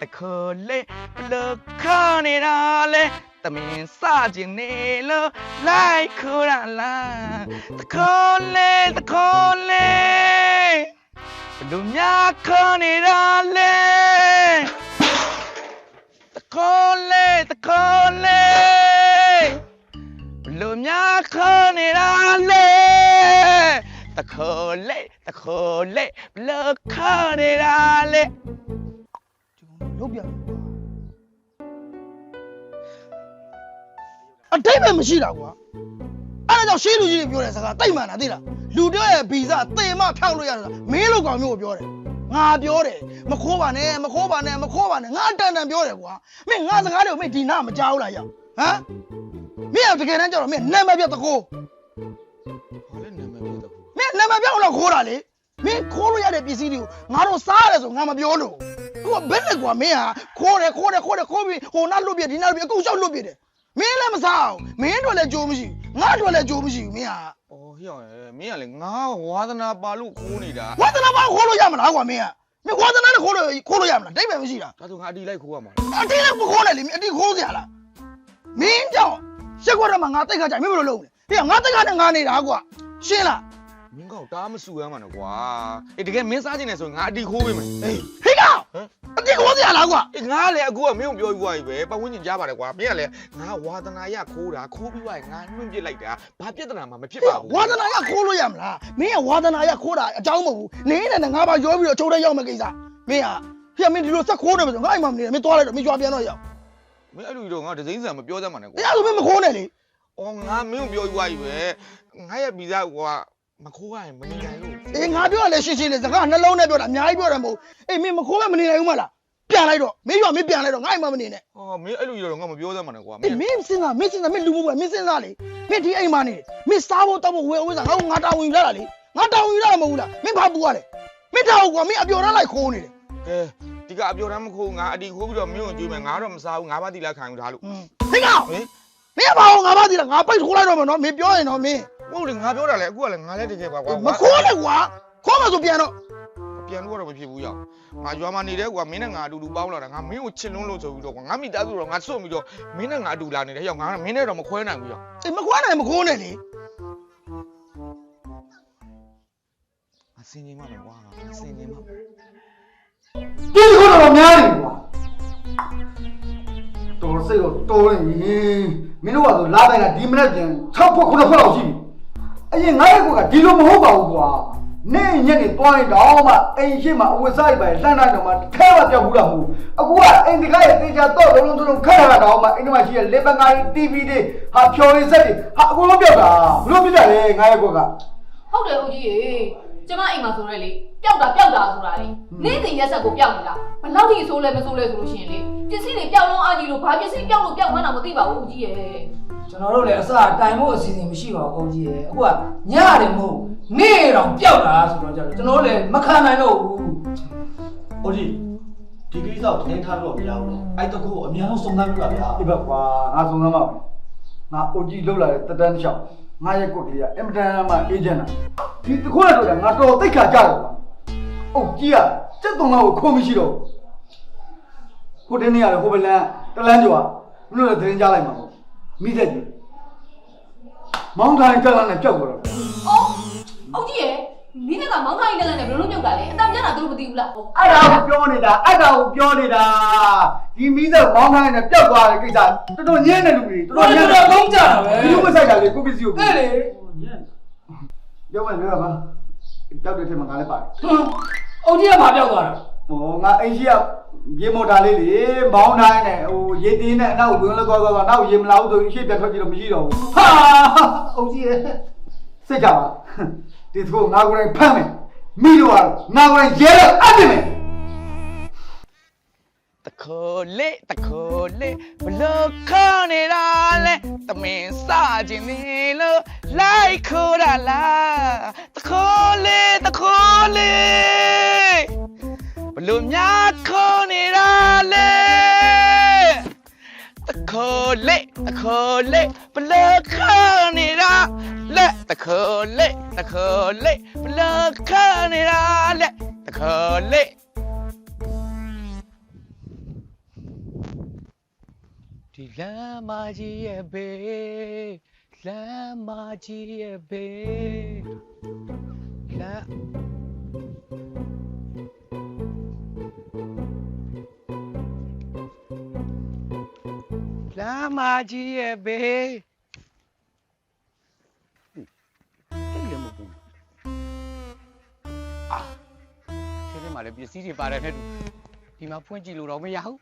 可累了，可你啦嘞，大明撒进你了，来可啦啦，可累，路呀可你啦嘞，可累，路呀可你啦嘞，可累，了可你啦嘞。လုပ်ပြအတိတ်ပဲမရှိတာကွာအဲ့ဒါကြောင့်ရှေးလူကြီးတွေပြောတဲ့စကားတိတ်မှန်တာသိလားလူတယောက်ရဲ့ဗီဇသေမဖြောက်လို့ရတာမင်းလိုကောင်မျိုးကိုပြောတယ်ငါပြောတယ်မခိုးပါနဲ့ငါတန်ပြောတယ်ကွာမင်းငါစကားတွေကိုမင်းဒီနာမကြောက်လားရောက်ဟမ်မင်းကတကယ်တမ်းကြောက်တော့မင်းနာမည်ပြတ်တကိုးဘာလဲနာမည်ပြတ်တကိုးမင်းနာမည်ပြတ်လို့ခိုးတာလေမင်းခိုးလို့ရတဲ့ပစ္စည်းတွေကိုငါတို့စားရတယ်ဆိုငါမပြောလို့ဟိုဘယ်နဲ့ကွာမင်းဟာခိုးပြီးဟိုနားလွတ်ပြဒီနားလွတ်ပြအကုန်ရှောက်လွတ်ပြတယ်မင်းလည်းမစားအောင်မင်းတို့လည်းကြိုးမရှိငါတို့လည်းကြိုးမရှိဘူးမင်းဟာအော်ဟိအောင်မင်းကလည်းငါဝါသနာပါလို့ခိုးနေတာဝါသနာပါခိုးလို့ရမလားကွာမင်းကမင်းဝါသနာနဲ့ခိုးလို့ရမလားတိတ်ပဲမရှိတာဒါဆိုငါအတီလိုက်ခိုးရမှာအတီလည်းမခိုးနဲ့လေမင်းအတီခိုးစရာလားမင်းကြောင့်ရှက်ခွက်တော့မှငါတိတ်ခါကြမင်းဘယ်လိုလုပ်လဲဟေ့ငါတိတ်ခါနဲ့ငါနေတာကွာရှင်းလားမင်းကောက်တားမဆူရမ်းမှာနော်ကွာအေးတကယ်မင်းစားချင်တယ်ဆိုငါအတီခိုးပေးမယ်ဟေးဟေ့ကောင်အတီခိုးစရာလားကွာအေးငါလည်းအခုကမင်းကိုပြောပြီးွားပြီပဲပတ်ဝန်းကျင်ကြားပါတယ်ကွာမင်းကလည်းငါဝါသနာရခိုးပြီးွားရင်ငါနှွင့်ပစ်လိုက်တာဘာပြဿနာမှမဖြစ်ပါဘူးဝါသနာရခိုးလို့ရမလားမင်းကဝါသနာရခိုးတာအကြောင်းမဟုတ်ဘူးနင်းနဲ့ငါပါရောပြီးတော့ချိုးတဲ့ရောက်မယ့်ကိစ္စမင်းကမင်းဒီလိုစက်ခိုးနေပြီဆိုငါအိမ်မှာမနေနဲ့မင်းသွားလိုက်တော့မင်းကြွားပြန်တော့ရောက်မင်းအဲ့လိုတော့ငါဒဇိန်းဆန်မပြောတတ်မှာနဲ့ကွာအဲ့ဒါဆိုမင်းမခိုးနဲ့လေအော်ငါမင်းကိုပြောပြီးွားပြီပဲငါရဲ့ဗီဇကွာမခိုးရရင်မနေနိုင်လို့အေးငါပြောရလဲရှင်းလေးစကားနှလုံးနဲ့ပြောတာအများကြီးပြောတယ်မဟုတ်အေးမင်းမခိုးပဲမနေနိုင်ဘူးမလားပြန်လိုက်တော့မင်းပြောမင်းပြန်လိုက်တော့ငါ့အိမ်မှာမနေနဲ့ဟောမင်းအဲ့လိုတော့ငါမပြောတတ်မှာနဲ့ကွာမင်းစဉ်းစားမင်းလူမှုပဲမင်းစဉ်းစားလေမင်းဒီအိမ်မှာနေမင်းစားဖို့တောက်ဖို့ဝယ်စားငါတာဝန်ယူလာတာလေငါတာဝန်ယူလာတာမဟုတ်ဘူးလားမင်းဘာပူရလဲမင်းတောက်ကွာမင်းအပျော်တန်းလိုက်ခိုးနေတယ်ကဲဒီကအပျော်တန်းမခိုးငါအတီခိုးပြီးတော့မင်းကိုကြွေးမယ်ငါတော့မစားဘူးငါးပါးတီလာခံယူထားလို့ဟေးကောင်မင်းဘာလို့ငါးပါးတီလာငါပိတ်ထိုးလိုက်တော့မယ်နော်မင်းပြောရင်တော့မင်းဟုတ်လေငါပြောတာလေအခုကလည်းငါလည်းတကယ်ပါကွာမခိုးနဲ့ကွာခိုးမှဆိုပြန်တော့ပြန်လို့တော့မဖြစ်ဘူးရောက်ငါရွာမှာနေတဲ့ကွာမင်းနဲ့ငါအတူတူပေါင်းလာတာငါမင်းကိုချစ်လွန်းလို့ဆိုပြီးတော့ကွာငါမိသားစုတော့ငါစွန့်ပြီးတော့မင်းနဲ့ငါအတူလာနေတယ်ရောက်ငါမင်းနဲ့တော့မခွဲနိုင်ဘူးရောက်အေးမခွဲနိုင်မခိုးနဲ့လေငါစင်နေမှာပဲကွာငါစင်နေမှာဒီခိုးတော့များနေကွာတော်စိတ်တော့တော်နေမင်းတို့ကဆိုလာတိုင်းကဒီမနေ့ပြန်6ဖွက်9ဖွက်လောက်ရှိပြီအရင်ငါရဲ့ကောကဒီလိုမဟုတ်ပါဘူးကွာနေညက်နေတွားနေတော့မှအိမ်ရှိမှအဝတ်စားပဲလှမ်းတော့မှထဲမပြောက်ဘူးလားမဟုတ်အခုကအိမ်ဒီကားရဲ့တေချာတော့လုံးခက်ရတာတော့မှအိမ်ထဲမှာရှိတဲ့လေပန်ကား TV တွေဟာဖြော်ရည်စက်တွေဟာအကုန်လုံးပြောက်တာဘလို့ပြကြလဲငါရဲ့ကောကဟုတ်တယ်ဦးကြီးရေကျမအိမ်မှာဆိုရဲလေပျောက်တာဆိုတာလေနေ့စဉ်ရက်ဆက်ကိုပျောက်နေတာဘယ်လောက်ထိဆိုးလဲမဆိုးလဲဆိုလို့ရှိရင်လေပစ္စည်းတွေပျောက်လုံးအားကြီးလို့ဘာပစ္စည်းပျောက်လို့ပျောက်မှန်းတော့မသိပါဘူးဦးကြီးရေကျွန်တော်တို့လည်းအစတိုင်ဖို့အစီအစဉ်မရှိပါဘူးဦးကြီးရေအခုကညရတယ်မဟုတ်နေ့တော့ပျောက်တာဆိုတော့ကျွန်တော်လည်းမခံနိုင်တော့ဘူးဦးကြီးဒီကိစ္စကိုတင်းထားလို့မရဘူးအဲ့တကူအများဆုံးစုံစမ်းပြပါဗျာဒီဘက်ကွာငါစုံစမ်းပါမယ်ငါဦးကြီးလှုပ်လာတဲ့တက်တန်းတစ်ချောင်းငါရဲ့ကွက်ကလေးကအင်မတန်မှအေဂျင့်တာဒီတခုနဲ့တော့ငါတော်သိခါကြတယ်ကွာအုတ်ကြီးကစက်တုံလောက်ကိုခိုးမရှိတော့ခုတင်းနေရတယ်ဟိုဘလန်တလန်းကျော်ကမင်းတို့လည်းသတင်းကြားလိုက်မှာပေါ့မိသက်ကြီးမောင်းထိုင်တက်လာနဲ့ကြောက်တော့အော်ဦးကြီးရေ နင်းကမောင်းထားရတဲ့နဲ့ဘယ်လိုလုပ်ပြုတ်တာလဲအတမ်းကျတာသူတို့မသိဘူးလား အဲ့ဒါကိုပြောနေတာဒီမီးစက်မောင်းခိုင်းနဲ့ပျောက်သွားတဲ့ကိစ္စတော်တော်ညံ့တဲ့လူတွေ တော်တော်ကောင်းကြတာပဲ ဒီလိုမဆိုင်တာလေကိုပစ္စည်းကို အဲ့လေ ပြောမှပြောပါတောက်တဲ့ထက်မှာငါလည်းပါတယ် အုတ်ကြီးကဘာပြောက်သွားတာ ဟောငါအိမ်ရှိကရေမော်တာလေးလေမောင်းတိုင်းနဲ့ဟိုရေတင်းနဲ့အနောက်ကိုဝင်လို့သွားနောက်ရေမလာဘူးဆိုအရှိပြတ်ထွက်ကြည့်လို့မရှိတော့ဘူးဟာအုတ်ကြီးရဲ့စိတ်ကြပါဒီသူငါကိုယ်တိုင်ဖမ်းမယ်မိလို့ကတော့ငါကိုယ်တိုင်ရဲတော့အပ်တယ်မယ် တခိုးလေးဘလို့ခနေတာလဲတမင်စခြင်းနေလို့လိုက်ခိုးတာလားတခိုးလေးဘလို့များခိုးနေတာလဲတခိုးလေးဘလို့ခနေတာလဲတခိုးလေးဘလို့ခနေတာလဲတခိုးလေးဒီလမ်းမကြီးရဲ့ဘေးလမ်းမကြီးရဲ့ဘေးလမ်းမကြီးရဲ့ဘေးအဲ့လေမဘူးအာဒီထဲမှာလည်းပစ္စည်းတွေပါတယ်နဲ့ဒီမှာဖွင့်ကြည့်လို့တော့မရဘူး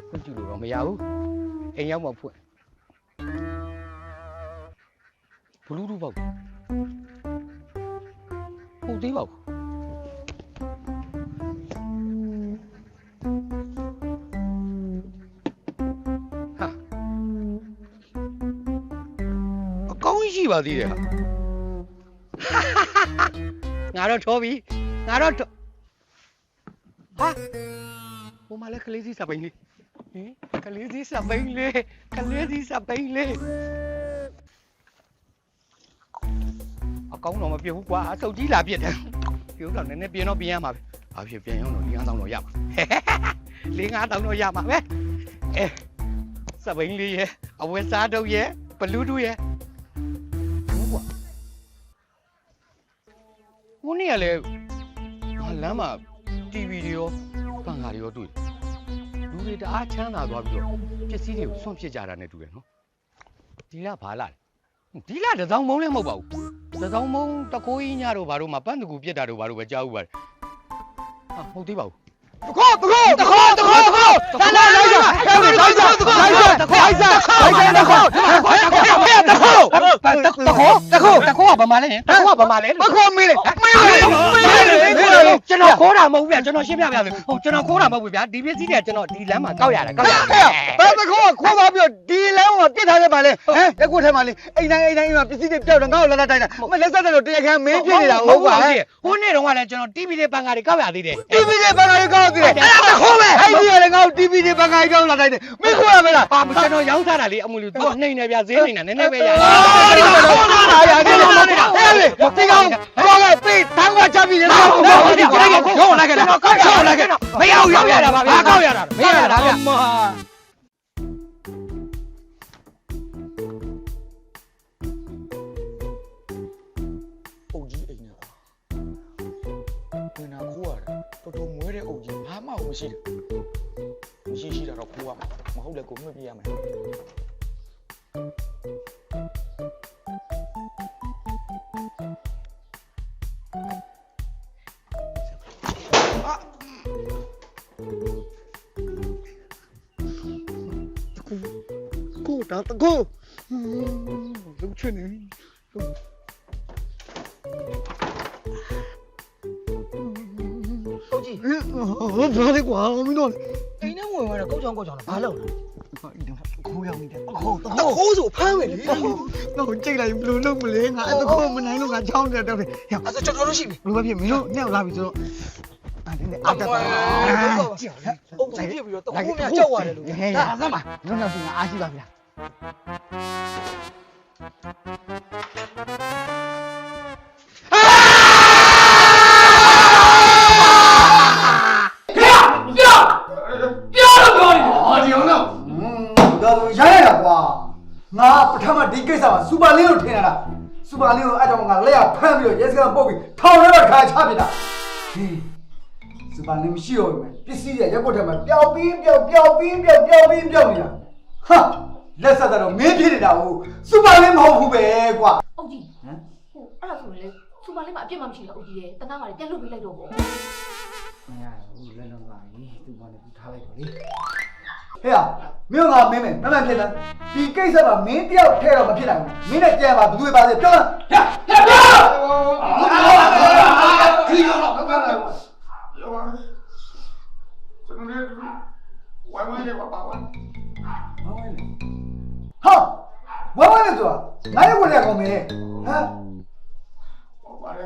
ဖွင့်ကြည့်လို့တော့မရဘူးအိမ်ရောက်မှဖွင့်ဘလူးတူပေါ့ဟုတ်သေးပါဘူးဟာအကောင်းရှိပါသေးတယ်ဟာငါတော့ထောပြီငါတော့ဟာဟိုမှာလည်းကလေးစီးစပိန်လေးဟင်ကလေးစီးစပိန်လေးအကောင်းတော့မပြတ်ဘူးကွာအဆုပ်ကြီးလာပြတ်တယ်ပြုံးတော့နည်းနည်းပြင်းတော့ပြင်းရမှာပဲဘာဖြစ်ပြန်အောင်တော့၄-၅တောင်းတော့ရမှာ၄-၅တောင်းတော့ရမှာပဲအဲစပိန်လေးရဲ့အဝဲစားတုပ်ရဲ့ဘလူးတူရဲ့ဟုတ်ကွာဟိုနေ့ကလည်းလမ်းမှာ TV တွေရောပန်ကားတွေရောတွေ့လူတွေတအားချမ်းသာသွားပြီးတော့ပစ္စည်းတွေကိုစွန့်ပစ်ကြတာနဲ့တူတယ်နော်ဒီလားဘာလားဒီလားတစောင်းမုံလည်းမဟုတ်ပါဘူးတစောင်းမုံတကိုးကြီးညတို့ဘာတို့မှပန်းတကူပြစ်တာတို့ဘာတို့ပဲကြားဥပါတယ်ဟာမဟုတ်သေးပါဘူးတခေါတခေါတန်းလာလိုက်ကြလိုက်ကြတခေါကဘာမှလဲတခေါမင်းလေကျွန်တော်ခေါ်တာမဟုတ်ဘူးဗျာကျွန်တော်ရှင်းပြပြမယ်ကျွန်တော်ခေါ်တာမဟုတ်ဘူးဗျာဒီပစ္စည်းတွေကကျွန်တော်ဒီလမ်းမှာကောက်ရတယ်ဘာတခေါကခေါ်ပါပြီးတော့ဒီလမ်းမှာပြစ်ထားရပါလေဟမ်တခုထဲမှာလေအိမ်တိုင်းမှာပစ္စည်းတွေပြောက်တော့ငါ့ကိုလာတိုင်းတာမလက်ဆက်တယ်လို့တရားခံမင်းဖြစ်နေတာဟုတ်ပါဘူးဟိုနေ့တုန်းကလည်းကျွန်တော် TV တွေပန်ကားတွေကောက်ရသေးတယ် TV တွေပန်ကားတွေကောက်သေးတယ်အဲ့ဒါခေါ်မယ်အဲ့ဒီကလည်းငါ့ကို TV တွေပန်ကားတွေကောက်လာတိုင်းတယ်မင်းခေါ်ရမလားဟာကျွန်တော်ရောင်းစားတာလေအမူလူသူနှိမ့်နေဗျာဈေးနှိမ့်တာနည်းနည်းပဲရတယ်ဒီကောင်ဘာကပေးတန်းကချပြီးတော့ရောင်းလိုက်ကြတယ်ကောက်လိုက်ကြတယ်မရဘူးရောက်ရတာပါဗျာကောက်ရတာမရတာဗျာအုပ်ကြီးအိမ်နဲ့ဝင်နာခိုးရတယ်တော်တော်မွဲတဲ့အုပ်ကြီးဘာမှမရှိတယ်မရှိတာတော့ခိုးရမှာမဟုတ်လည်းကိုမှတ်ပြရမယ်တကူလုံချနေဟုတ်ကြီးဘာလဲကွာမင်းတို့အိမ်ထဲဝင်တော့ကောက်ချောင်းတော့ဘာလုပ်လဲခိုးရောက်နေတယ်ခိုးဆိုဖမ်းမယ်လေတော့ကြိတ်လိုက်ဘယ်လိုလုပ်မလဲငါအဲ့တခိုးမနိုင်လို့ငါချောင်းတယ်တော့တယ်အဲ့ဒါကျွန်တော်တို့ရှိပြီဘယ်လိုပဲဖြစ်မင်းတို့ညောက်လာပြီဆိုတော့အားတက်ပါကြည့်အောင်အုပ်ကြီးပြပြီးတော့တခိုးများကြောက်ရတယ်လို့ဒါစမ်းပါညောက်ရှိငါအားရှိပါဗျာငါပထမဒီကိစ္စမှာစူပါလင်းလို့ထင်တာ လေးကိုအဲ့ကြောင့်ငါလက်ရဖမ်းပြီးတော့ရဲစခန်းပုတ်ပြီးထောင်ထဲမှာခါချပြတာဟေးစူပါလေးမရှိတော့ဘူးပစ္စည်းရရက်ကွက်ထဲမှာပျောက်ပြီးနေတာဟာလက်ဆက်တော့မင်းဖြစ်နေတာဟုတ်စူပါလေးမဟုတ်ဘူးပဲကွာ အုတ်ကြီးဟမ်ဟိုအဲ့ဒါဆိုရင်လေစူပါလေးမှာအပြစ်မှမရှိတော့အုတ်ကြီးရဲ့တနာကလည်းပြန်လွတ်ပေးလိုက်တော့ပေါ့ မရဘူးလက်လုံးပါကြီးသူ့ဘာလဲသူထားလိုက်တော့လေဟဲ့မြို့ငါမင်းမယ်မမှန်ဖြစ်လားဒီကိစ္စမှာမင်းတယောက်ထဲတော့မဖြစ်နိုင်ဘူးမင်းနဲ့ကြံပါဘယ်သူပဲပါစေပြောလားဟဲ့ခီးတော့ဘာလဲရောပါကျွန်တော်လည်းဝိုင်းဝိုင်းလေးပါပါဟာဝဲလေဆိုတာငါရဲ့ကိုလည်းကောင်းမယ်ဟမ် ဟောပါလေ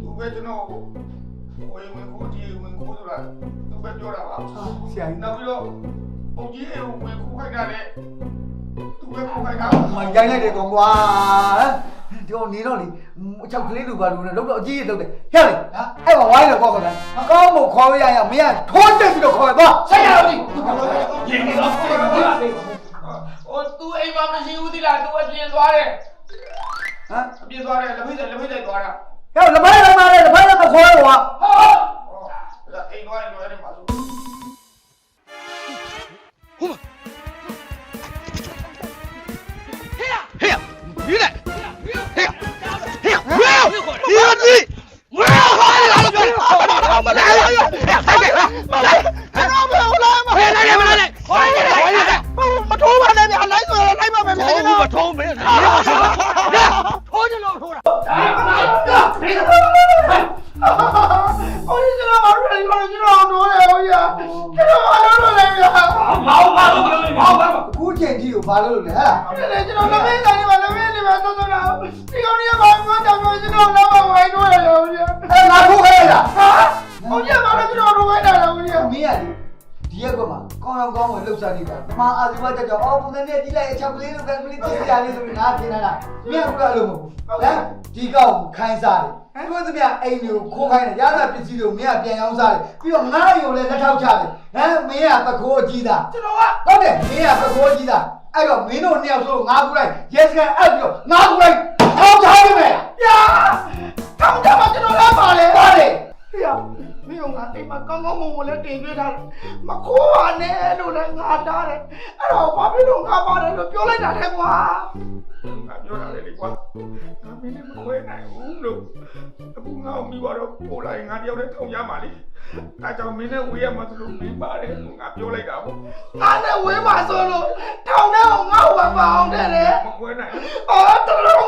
သူပဲကျွန်တော်ဝင်ကိုဒီဝင်ကိုဆိုတာသူပဲပြောတာပါ ဆရာကြီး နောက်ပြီးတော့အုတ်ကြီးဝင်ကိုခိုက်တာလေသူပဲကိုခိုက်တာ မရိုင်းလိုက်တယ်ကောင်ကွာဒီတော့နေတော့လေအချောက်ကလေးလူပါလူနဲ့လောက်တော့အကြီးကြီးလောက်တယ်ဟဲ့လေအဲ့မှာဝိုင်းတော့ကောက်တယ်ကောင်းမို့ခေါ်ရရမင်းကထိုးတက်ပြီးတော့ခေါ်ရသွားဆက်ရတော့ဒီ ရင်နေတော့ဟိုသူအိမ်မှာမရှိဘူးသီလားသူအပြင်သွားတယ် ဟမ် အပြင်သွားတယ်လက်ဖိတ်သွားတာ ဟဲ့လက်ဖိုင်းလိုက်ပါလေလက်ဖိုင်းလိုက်ခေါ်ရကွာ အိမ်သွားရင်လွယ်တယ်မှာဆို အခုချိန်ကြီးကိုဘာလို့လဲဟဲ့လား ကျွန်တော်လည်းမင်းတိုင်းမှာလည်းမင်းနေမှာသုံးတာဒီကောင်ကြီးကဘာမှမတောင်းတော့ကျွန်တော်လည်းမဝိုင်းတော့ရရောဗျာ အဲ့ငါထိုးခဲ့ရတာ ဟိုညမှာလည်းကျွန်တော်တို့ဝိုင်းတာတော့ဗျာ မင်းရလေဒီရက်ကမှကောင်းကောင်းကိုလှုပ်ရှားနေတာမအာဇီဝတက်ကြောအော်ပုံစံနဲ့ကြီးလိုက်အချောက်ကလေးလိုပဲမလေးသိစရာလေးဆိုပြီးငါထင်လာတာမင်းကဘုရားလို့မဟုတ်ဘူးဟမ်ဒီကောက်ခိုင်းစားတယ်သူသမျှအိမ်တွေကိုခိုးခိုင်းတယ်ရသပစ္စည်းတွေကိုမင်းကပြန်ရောင်းစားတယ်ပြီးတော့ငါးရုံလည်းလက်ထောက်ချတယ်ဟမ်မင်းကပခိုးအကြီးသား ကျွန်တော်က ဟုတ်တယ်မင်းကပခိုးကြီးသားအဲ့တော့မင်းတို့နှစ်ယောက်ဆိုငါကူလိုက်ရဲစခန်းအပ်ပြီးတော့ငါကူလိုက်ထောက်ချပေးမယ် ဗျာကောင်းတယ်မှာကျွန်တော်လည်းပါလေ ပါလေ ဗျာမင်းကငါအိမ်မှာကောင်းကောင်းမွန်မွန်လည်းတင်ပြထားတယ်မခိုးပါနဲ့လို့လည်းငါတားတယ်အဲ့တော့ဘာဖြစ်လို့ငါပါတယ်လို့ပြောလိုက်တာလဲကွာငါပြောတာလေကွာငါမင်းနဲ့မခွဲနိုင်ဘူးလို့အခုငါ့ကိုမိတော့ပို့လိုက်ငါတယောက်တည်းထောင်ရမှာလေအဲကြောင့်မင်းနဲ့ဝေးရမှာဆိုလို့မင်းပါတယ်ငါပြောလိုက်တာပေါ့ငါနဲ့ဝေးမှာဆိုလို့ထောင်ထဲကိုငါ့ကိုပါအောင်တဲ့လေမခွဲနိုင်အော်တော်တော်